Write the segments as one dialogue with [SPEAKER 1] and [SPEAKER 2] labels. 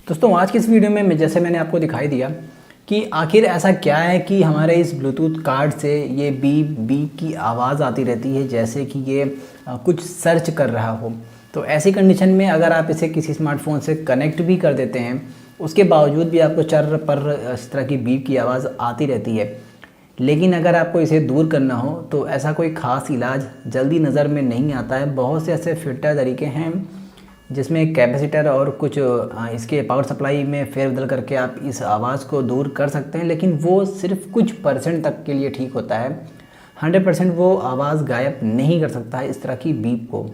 [SPEAKER 1] दोस्तों आज की इस वीडियो में जैसे मैंने आपको दिखाई दिया कि आखिर ऐसा क्या है कि हमारे इस ब्लूटूथ कार्ड से ये बीप बीप की आवाज़ आती रहती है, जैसे कि ये कुछ सर्च कर रहा हो। तो ऐसी कंडीशन में अगर आप इसे किसी स्मार्टफोन से कनेक्ट भी कर देते हैं, उसके बावजूद भी आपको चर्र पर इस तरह की बीप की आवाज़ आती रहती है। लेकिन अगर आपको इसे दूर करना हो तो ऐसा कोई ख़ास इलाज जल्दी नज़र में नहीं आता है। बहुत से ऐसे फिल्टर तरीके हैं जिसमें कैपेसिटर और कुछ इसके पावर सप्लाई में फेरबदल करके आप इस आवाज़ को दूर कर सकते हैं, लेकिन वो सिर्फ कुछ परसेंट तक के लिए ठीक होता है। 100% वो आवाज़ गायब नहीं कर सकता है इस तरह की बीप को।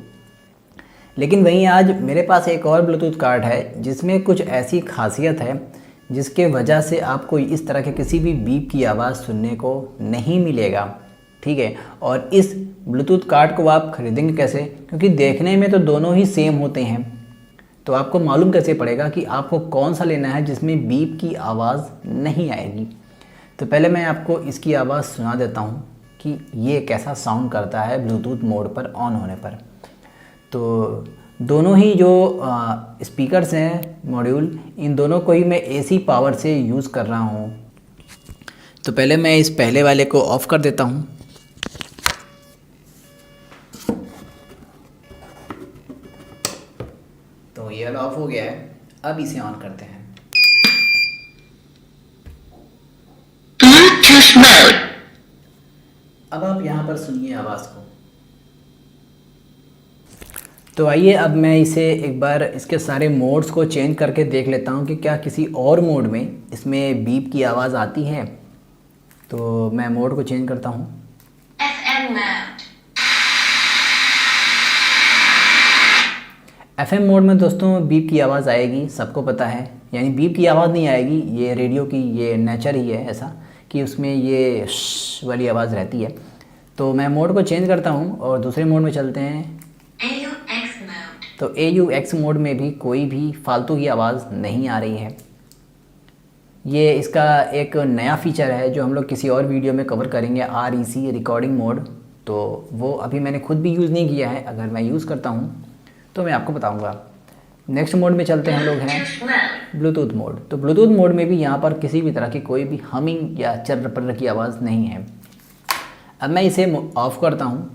[SPEAKER 1] लेकिन वहीं आज मेरे पास एक और ब्लूटूथ कार्ड है जिसमें कुछ ऐसी खासियत है जिसके वजह से आपको इस तरह के किसी भी बीप की आवाज़ सुनने को नहीं मिलेगा। ठीक है, और इस ब्लूटूथ कार्ड को आप ख़रीदेंगे कैसे? क्योंकि देखने में तो दोनों ही सेम होते हैं, तो आपको मालूम कैसे पड़ेगा कि आपको कौन सा लेना है जिसमें बीप की आवाज़ नहीं आएगी? तो पहले मैं आपको इसकी आवाज़ सुना देता हूँ कि ये कैसा साउंड करता है ब्लूटूथ मोड पर ऑन होने पर। तो दोनों ही जो स्पीकर्स हैं मॉड्यूल, इन दोनों को ही मैं एसी पावर से यूज़ कर रहा हूँ। तो पहले मैं इस पहले वाले को ऑफ़ कर देता हूँ। तो ये वाला ऑफ हो गया है, अब इसे ऑन करते हैं।
[SPEAKER 2] Bluetooth mode.
[SPEAKER 1] अब आप यहाँ पर सुनिए आवाज़ को। तो आइए अब मैं इसे एक बार इसके सारे मोड्स को चेंज करके देख लेता हूँ कि क्या किसी और मोड में इसमें बीप की आवाज़ आती है। तो मैं मोड को चेंज करता हूँ।
[SPEAKER 2] FM mode.
[SPEAKER 1] FM मोड में दोस्तों बीप की आवाज़ आएगी, सबको पता है। यानी बीप की आवाज़ नहीं आएगी, ये रेडियो की ये नेचर ही है ऐसा कि उसमें ये श वाली आवाज़ रहती है। तो मैं मोड को चेंज करता हूँ और दूसरे मोड में चलते हैं।
[SPEAKER 2] AUX mode.
[SPEAKER 1] तो AUX मोड में भी कोई भी फालतू की आवाज़ नहीं आ रही है। ये इसका एक नया फीचर है जो हम लोग किसी और वीडियो में कवर करेंगे, REC रिकॉर्डिंग मोड। तो वो अभी मैंने खुद भी यूज़ नहीं किया है, अगर मैं यूज़ करता हूँ तो मैं आपको बताऊँगा। नेक्स्ट मोड में चलते हैं हम लोग हैं ब्लूटूथ मोड। तो ब्लूटूथ मोड में भी यहाँ पर किसी भी तरह की कोई भी हमिंग या चर्र पर्र की आवाज़ नहीं है। अब मैं इसे ऑफ़ करता हूँ,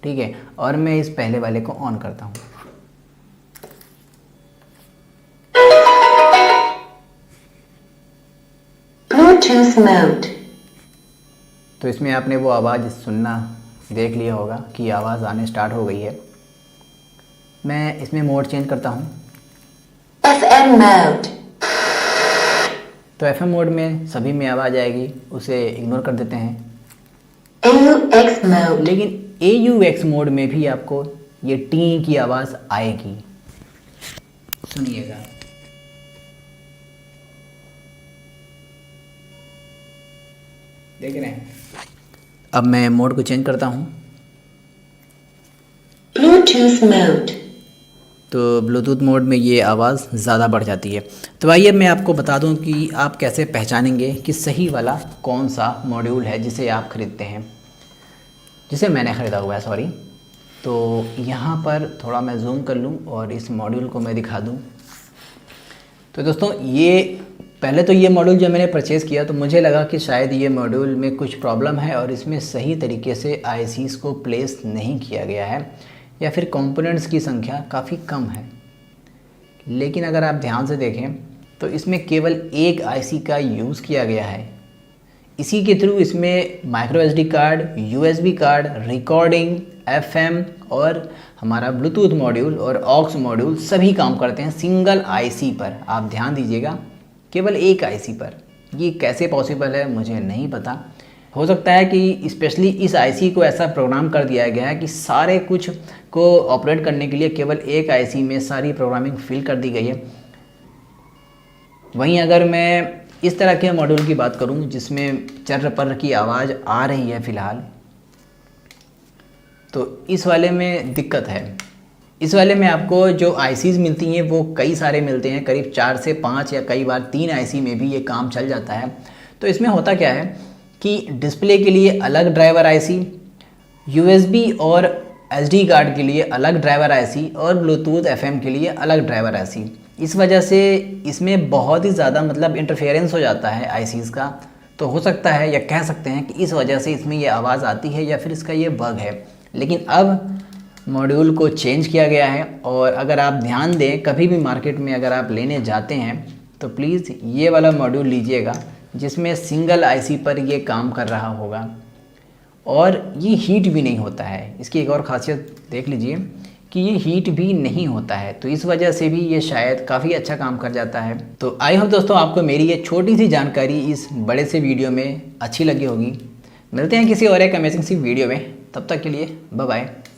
[SPEAKER 1] ठीक है, और मैं इस पहले वाले को ऑन करता हूँ।
[SPEAKER 2] Bluetooth mode.
[SPEAKER 1] तो इसमें आपने वो आवाज़ सुनना देख लिया होगा कि आवाज़ आने स्टार्ट हो गई है। मैं इसमें मोड चेंज करता हूँ।
[SPEAKER 2] FM mode.
[SPEAKER 1] तो FM मोड में सभी में आवाज़ आएगी, उसे इग्नोर कर देते हैं।
[SPEAKER 2] AUX mode.
[SPEAKER 1] लेकिन AUX मोड में भी आपको ये टी की आवाज़ आएगी, सुनिएगा। देख रहे हैं? अब मैं मोड को चेंज करता हूँ।
[SPEAKER 2] Bluetooth mode.
[SPEAKER 1] तो ब्लूटूथ मोड में ये आवाज़ ज़्यादा बढ़ जाती है। तो आइए मैं आपको बता दूं कि आप कैसे पहचानेंगे कि सही वाला कौन सा मॉड्यूल है जिसे आप ख़रीदते हैं, जिसे मैंने ख़रीदा हुआ है, सॉरी। तो यहाँ पर थोड़ा मैं जूम कर लूँ और इस मॉड्यूल को मैं दिखा दूँ। तो दोस्तों ये पहले तो ये मॉड्यूल जब मैंने परचेज़ किया तो मुझे लगा कि शायद ये मॉड्यूल में कुछ प्रॉब्लम है और इसमें सही तरीके से ICs को प्लेस नहीं किया गया है, या फिर कंपोनेंट्स की संख्या काफ़ी कम है। लेकिन अगर आप ध्यान से देखें तो इसमें केवल एक IC का यूज़ किया गया है। इसी के थ्रू इसमें micro SD card, USB card, recording, FM और हमारा ब्लूटूथ मॉड्यूल और ऑक्स मॉड्यूल सभी काम करते हैं सिंगल IC पर। आप ध्यान दीजिएगा, केवल एक IC पर। ये कैसे पॉसिबल है मुझे नहीं पता। हो सकता है कि स्पेशली इस IC को ऐसा प्रोग्राम कर दिया गया है कि सारे कुछ को ऑपरेट करने के लिए केवल एक IC में सारी प्रोग्रामिंग फिल कर दी गई है। वहीं अगर मैं इस तरह के मॉड्यूल की बात करूं जिसमें चर्र पर्र की आवाज़ आ रही है फ़िलहाल, तो इस वाले में दिक्कत है। इस वाले में आपको जो ICs मिलती हैं वो कई सारे मिलते हैं, करीब 4 से 5 या कई बार 3 IC में भी ये काम चल जाता है। तो इसमें होता क्या है कि डिस्प्ले के लिए अलग ड्राइवर IC, USB और SD कार्ड के लिए अलग ड्राइवर IC और ब्लूटूथ FM के लिए अलग ड्राइवर IC। इस वजह से इसमें बहुत ही ज़्यादा मतलब इंटरफेरेंस हो जाता है आईसीज़ का। तो हो सकता है या कह सकते हैं कि इस वजह से इसमें ये आवाज़ आती है या फिर इसका ये बग है। लेकिन अब मॉड्यूल को चेंज किया गया है, और अगर आप ध्यान दें कभी भी मार्केट में अगर आप लेने जाते हैं तो प्लीज़ ये वाला मॉड्यूल लीजिएगा जिसमें सिंगल आईसी पर ये काम कर रहा होगा, और ये हीट भी नहीं होता है। इसकी एक और ख़ासियत देख लीजिए कि ये हीट भी नहीं होता है, तो इस वजह से भी ये शायद काफ़ी अच्छा काम कर जाता है। तो आई होप दोस्तों आपको मेरी ये छोटी सी जानकारी इस बड़े से वीडियो में अच्छी लगी होगी। मिलते हैं किसी और एक अमेजिंग सी वीडियो में, तब तक के लिए बाय बाय।